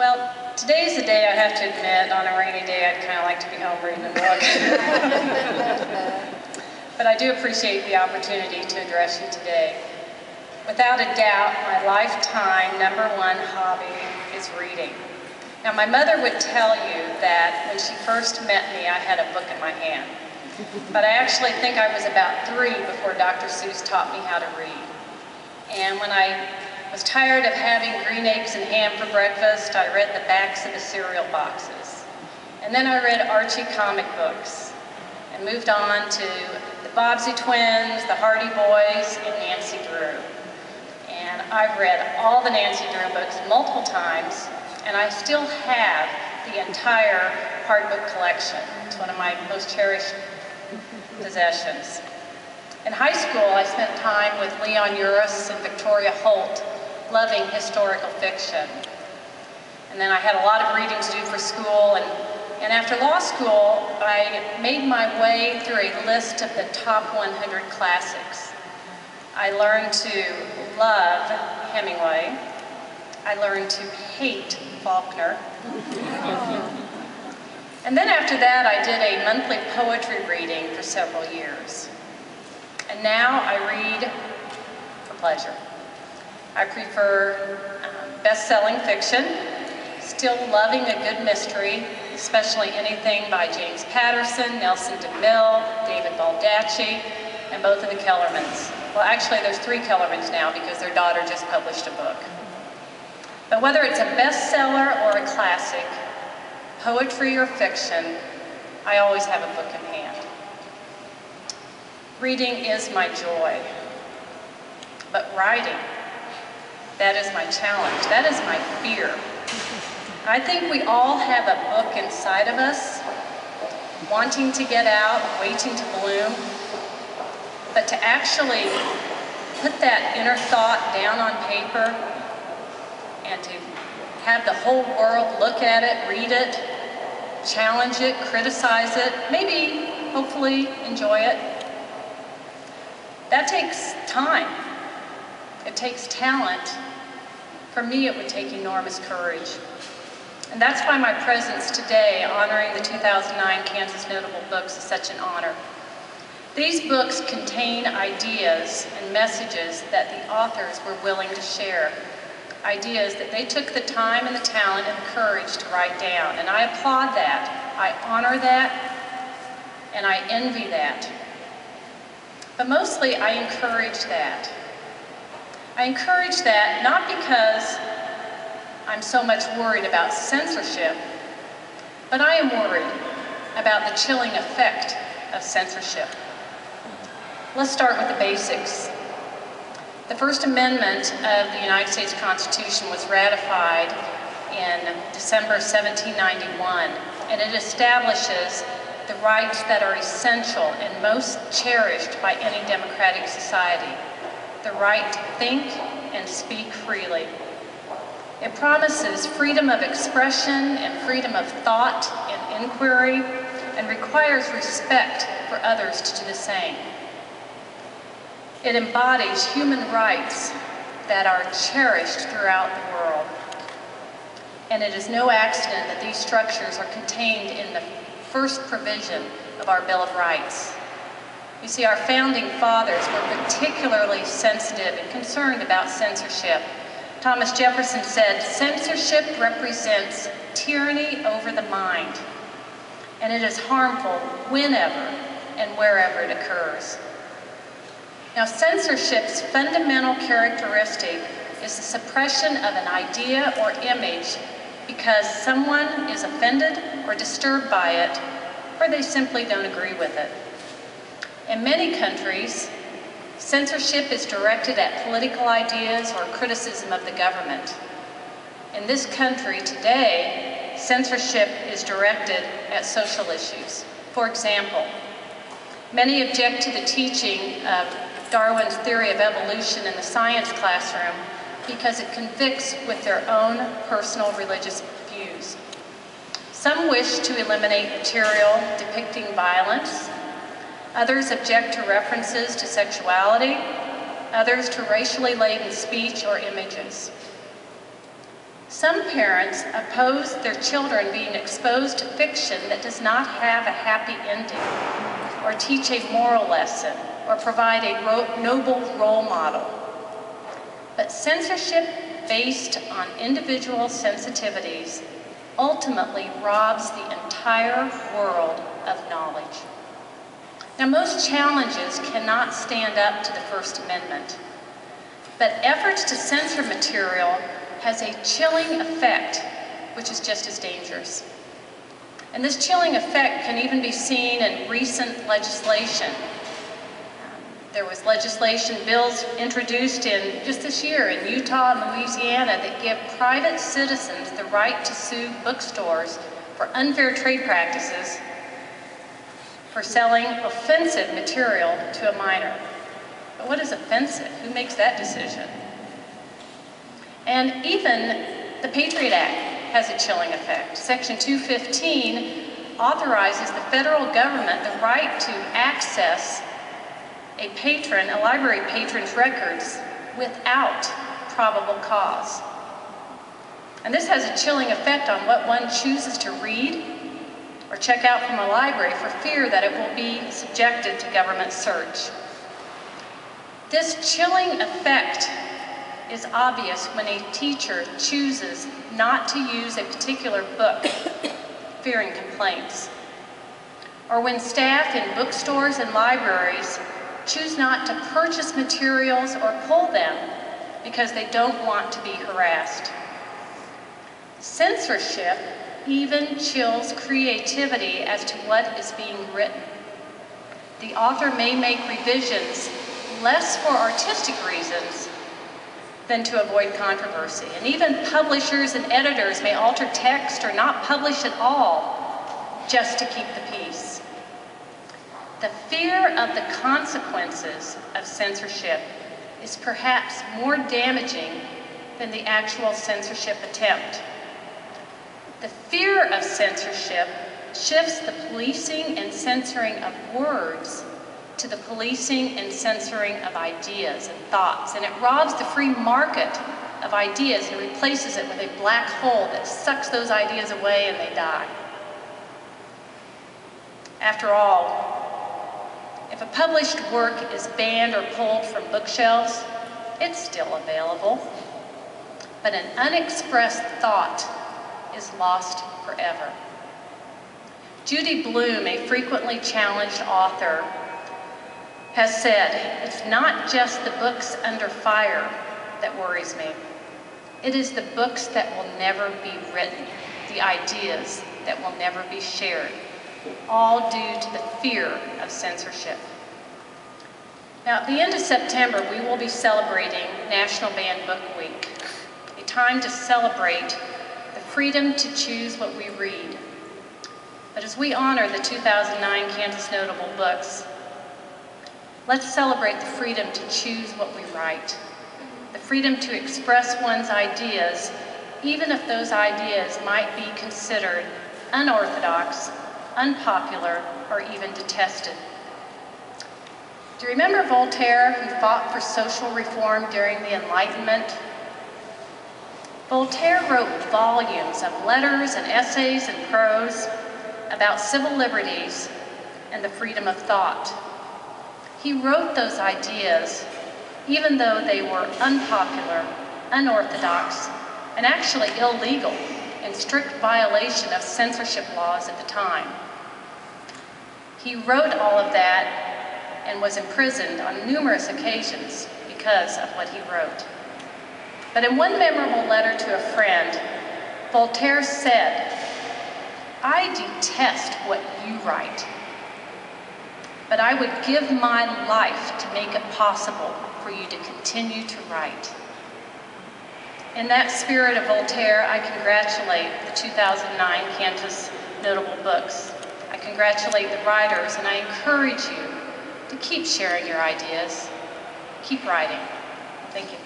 Well, today's the day, I have to admit, on a rainy day, I'd kind of like to be home reading a book. But I do appreciate the opportunity to address you today. Without a doubt, my lifetime #1 hobby is reading. Now, my mother would tell you that when she first met me, I had a book in my hand. But I actually think I was about 3 before Dr. Seuss taught me how to read. And when I was tired of having green eggs and ham for breakfast, I read the backs of the cereal boxes. And then I read Archie comic books and moved on to the Bobbsey Twins, the Hardy Boys, and Nancy Drew. And I've read all the Nancy Drew books multiple times, and I still have the entire hardbook collection. It's one of my most cherished possessions. In high school, I spent time with Leon Uris and Victoria Holt, loving historical fiction. And then I had a lot of reading to do for school, and after law school, I made my way through a list of the top 100 classics. I learned to love Hemingway. I learned to hate Faulkner. And then after that, I did a monthly poetry reading for several years. And now I read for pleasure. I prefer best-selling fiction, still loving a good mystery, especially anything by James Patterson, Nelson DeMille, David Baldacci, and both of the Kellermans. Well, actually, there's 3 Kellermans now because their daughter just published a book. But whether it's a bestseller or a classic, poetry or fiction, I always have a book in hand. Reading is my joy, but writing, that is my challenge, that is my fear. I think we all have a book inside of us, wanting to get out, waiting to bloom, but to actually put that inner thought down on paper and to have the whole world look at it, read it, challenge it, criticize it, maybe, hopefully, enjoy it. That takes time. It takes talent. For me, it would take enormous courage. And that's why my presence today, honoring the 2009 Kansas Notable Books, is such an honor. These books contain ideas and messages that the authors were willing to share. Ideas that they took the time and the talent and the courage to write down. And I applaud that. I honor that. And I envy that. But mostly, I encourage that. I encourage that not because I'm so much worried about censorship, but I am worried about the chilling effect of censorship. Let's start with the basics. The First Amendment of the United States Constitution was ratified in December 1791, and it establishes the rights that are essential and most cherished by any democratic society. The right to think and speak freely. It promises freedom of expression and freedom of thought and inquiry, and requires respect for others to do the same. It embodies human rights that are cherished throughout the world. And it is no accident that these structures are contained in the first provision of our Bill of Rights. You see, our founding fathers were particularly sensitive and concerned about censorship. Thomas Jefferson said, "Censorship represents tyranny over the mind, and it is harmful whenever and wherever it occurs." Now, censorship's fundamental characteristic is the suppression of an idea or image because someone is offended or disturbed by it, or they simply don't agree with it. In many countries, censorship is directed at political ideas or criticism of the government. In this country today, censorship is directed at social issues. For example, many object to the teaching of Darwin's theory of evolution in the science classroom because it convicts with their own personal religious views. Some wish to eliminate material depicting violence. Others object to references to sexuality. Others to racially laden speech or images. Some parents oppose their children being exposed to fiction that does not have a happy ending, or teach a moral lesson, or provide a noble role model. But censorship based on individual sensitivities ultimately robs the entire world of knowledge. Now, most challenges cannot stand up to the First Amendment, but efforts to censor material has a chilling effect, which is just as dangerous. And this chilling effect can even be seen in recent legislation. There was legislation, bills introduced in just this year in Utah and Louisiana that give private citizens the right to sue bookstores for unfair trade practices for selling offensive material to a minor. But what is offensive? Who makes that decision? And even the Patriot Act has a chilling effect. Section 215 authorizes the federal government the right to access a library patron's records without probable cause. And this has a chilling effect on what one chooses to read or check out from a library for fear that it will be subjected to government search. This chilling effect is obvious when a teacher chooses not to use a particular book, fearing complaints, or when staff in bookstores and libraries choose not to purchase materials or pull them because they don't want to be harassed. Censorship even chills creativity as to what is being written. The author may make revisions less for artistic reasons than to avoid controversy. And even publishers and editors may alter text or not publish at all just to keep the peace. The fear of the consequences of censorship is perhaps more damaging than the actual censorship attempt. The fear of censorship shifts the policing and censoring of words to the policing and censoring of ideas and thoughts, and it robs the free market of ideas and replaces it with a black hole that sucks those ideas away and they die. After all, if a published work is banned or pulled from bookshelves, it's still available, but an unexpressed thought is lost forever. Judy Blume, a frequently challenged author, has said, "It's not just the books under fire that worries me. It is the books that will never be written, the ideas that will never be shared, all due to the fear of censorship." Now, at the end of September, we will be celebrating National Banned Book Week, a time to celebrate the freedom to choose what we read. But as we honor the 2009 Kansas Notable Books, let's celebrate the freedom to choose what we write, the freedom to express one's ideas, even if those ideas might be considered unorthodox, unpopular, or even detested. Do you remember Voltaire, who fought for social reform during the Enlightenment? Voltaire wrote volumes of letters and essays and prose about civil liberties and the freedom of thought. He wrote those ideas even though they were unpopular, unorthodox, and actually illegal, in strict violation of censorship laws at the time. He wrote all of that and was imprisoned on numerous occasions because of what he wrote. But in one memorable letter to a friend, Voltaire said, "I detest what you write, but I would give my life to make it possible for you to continue to write." In that spirit of Voltaire, I congratulate the 2009 Kansas Notable Books. I congratulate the writers, and I encourage you to keep sharing your ideas. Keep writing. Thank you.